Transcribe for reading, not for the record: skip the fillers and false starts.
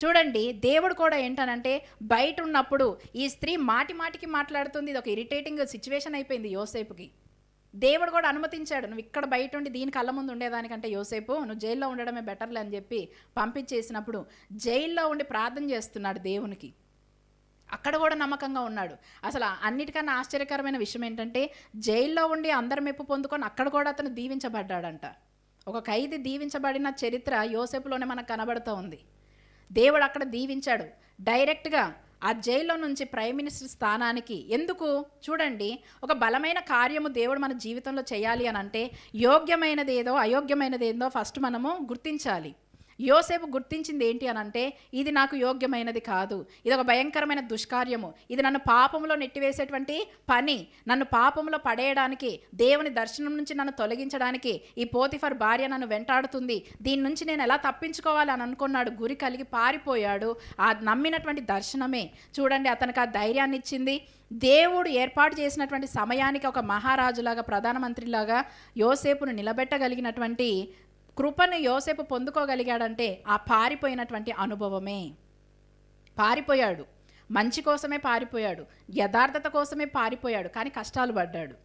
చూడండి, దేవుడు కూడా ఏంటనంటే బయట ఉన్నప్పుడు ఈ స్త్రీ మాటి మాటికి మాట్లాడుతుంది. ఇది ఒక ఇరిటేటింగ్ సిట్యుయేషన్ అయిపోయింది యోసేపుకి. దేవుడు కూడా అనుమతించాడు. నువ్వు ఇక్కడ బయటుండి దీని కళ్ళ ముందు ఉండేదానికంటే యోసేపు నువ్వు జైల్లో ఉండడమే బెటర్లే అని చెప్పి పంపించేసినప్పుడు జైల్లో ఉండి ప్రార్థన చేస్తున్నాడు దేవునికి. అక్కడ కూడా నమ్మకంగా ఉన్నాడు. అసలు అన్నిటికన్నా ఆశ్చర్యకరమైన విషయం ఏంటంటే జైల్లో ఉండి అందరి మెప్పు పొందుకొని అక్కడ కూడా అతను దీవించబడ్డాడంట. ఒక ఖైదీ దీవించబడిన చరిత్ర యోసేపులోనే మనకు కనబడుతూ ఉంది. దేవుడు అక్కడ దీవించాడు డైరెక్ట్గా ఆ జైల్లో నుంచి ప్రైమ్ మినిస్టర్ స్థానానికి. ఎందుకు చూడండి, ఒక బలమైన కార్యము దేవుడు మన జీవితంలో చేయాలి అని అంటే యోగ్యమైనది ఏదో అయోగ్యమైనది ఏందో ఫస్ట్ మనము గుర్తించాలి. యోసేపు గుర్తించింది ఏంటి అని అంటే ఇది నాకు యోగ్యమైనది కాదు, ఇది ఒక భయంకరమైన దుష్కార్యము, ఇది నన్ను పాపంలో నెట్టివేసేటువంటి పని, నన్ను పాపంలో పడేయడానికి, దేవుని దర్శనం నుంచి నన్ను తొలగించడానికి ఈ పోతిఫర్ భార్య నన్ను వెంటాడుతుంది, దీని నుంచి నేను ఎలా తప్పించుకోవాలి అని అనుకున్నాడు. గురి కలిగి పారిపోయాడు. ఆ నమ్మినటువంటి దర్శనమే చూడండి అతనికి ఆ ధైర్యాన్ని ఇచ్చింది. దేవుడు ఏర్పాటు చేసినటువంటి సమయానికి ఒక మహారాజులాగా ప్రధానమంత్రిలాగా యోసేపును నిలబెట్టగలిగినటువంటి కృపను యోసేపు పొందుకోగలిగాడంటే ఆ పారిపోయినటువంటి అనుభవమే. పారిపోయాడు, మంచి కోసమే పారిపోయాడు, యథార్థత కోసమే పారిపోయాడు, కానీ కష్టాలు పడ్డాడు.